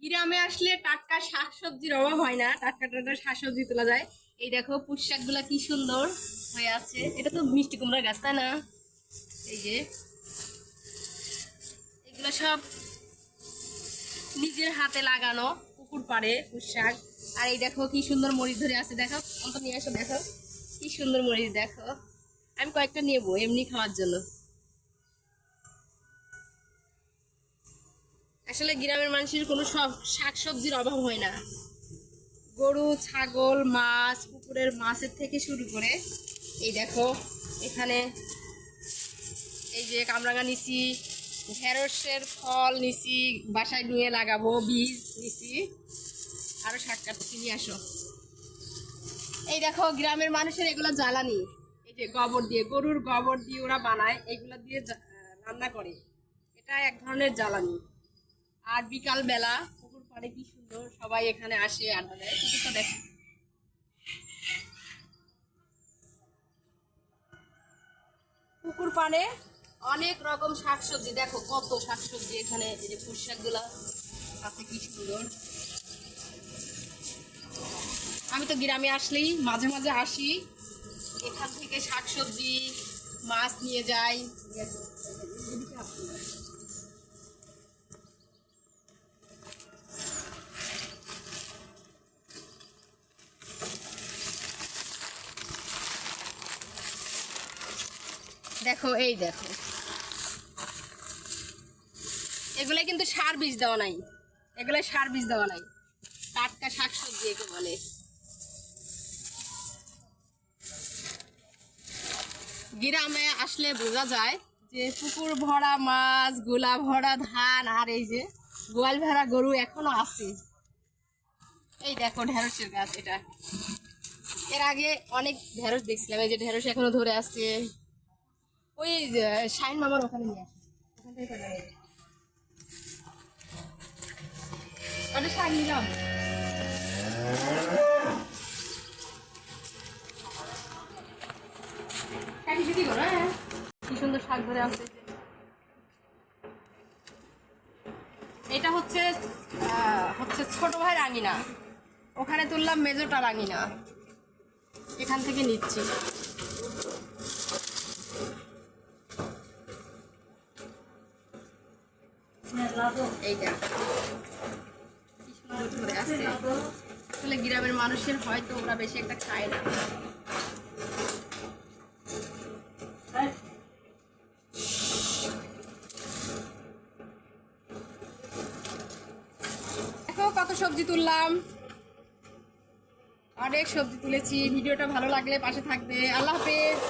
গ্রামে আসলে টাটকা শাকসবজির অভাব হয় না, টাটকা টাটকা শাকসবজি তোলা যায়। এই দেখো পুঁই শাক গুলা কি সুন্দর হয়ে আছে, এটা তো মিষ্টি কুমড়ার গাছ তাই না? এই যে এগুলো সব নিজের হাতে লাগানো, পুকুর পাড়ে পুঁই শাক। আর এই দেখো কি সুন্দর মরিচ ধরে আছে, দেখো অন্ত নিয়ে আসো, দেখো কি সুন্দর মরিচ, দেখো আমি কয়েকটা নেবো এমনি খাওয়ার জন্য। আসলে গ্রামের মানুষের কোনো সব শাকসবজির অভাব হয় না। গরু, ছাগল, মাছ, পুকুরের মাছের থেকে শুরু করে এই দেখো এখানে এই যে কামরাঙা নিছি, ঢেঁড়সের ফল নিছি, বাসায় নিয়ে লাগাবো, বীজ নিছি। আরো শাক কাটছি, নিয়ে আসো। এই দেখো গ্রামের মানুষের এগুলো জ্বালানি, এই যে গোবর দিয়ে, গরুর গোবর দিয়ে ওরা বানায়, এগুলা দিয়ে রান্না করে, এটা এক ধরনের জ্বালানি। আর বিকাল বেলা পুকুর পাড়ে কি সুন্দর সবাই এখানে আসে, আড্ডা দেয়, পুকুরটা দেখো। পুকুর পাড়ে অনেক রকম শাকসবজি, দেখো কত শাকসবজি এখানে, এই যে পুঁই শাক গুলা আছে কি সুন্দর। আমি তো গ্রামে আসলেই মাঝে মাঝে আসি, এখান থেকে শাকসবজি মাছ নিয়ে যাই। দেখো এই দেখো এগুলা কিন্তু সার বীজ দেওয়া নাই, এগুলা সার বীজ দেওয়া নাই, টাটকা শাকসবজি একে বলে। গ্রামে আসলে বোঝা যায় যে পুকুর ভরা মাছ, গোলা ভরা ধান, আর এই যে গোয়াল ভরা গরু এখনো আছে। এই দেখো ঢেঁড়সের গাছ, এটা এর আগে অনেক ঢেঁড়স দেখছিলাম, এই যে ঢেঁড়স এখনো ধরে আছে। ওই শাইন মামার ওখানে নিয়ে আসে, ওখান থেকে করে নিয়ে আসে। ওটা শাক নিলাম। কাটি দিদি করো, হ্যাঁ কি সুন্দর শাক ধরে আছে। এটা হচ্ছে হচ্ছে ছোট ভাই রাঙিনা, ওখানে তুললাম মেজোটা রাঙিনা, এখান থেকে নিচ্ছি। এইটা কি সুন্দর ধরে আছে। আসলে গ্রামের মানুষের হয়তো ওরা বেশি একটা খায় না। দেখো কত সবজি তুললাম, অনেক সবজি তুলেছি। ভিডিওটা ভালো লাগলে পাশে থাকবে। আল্লাহ হাফেজ।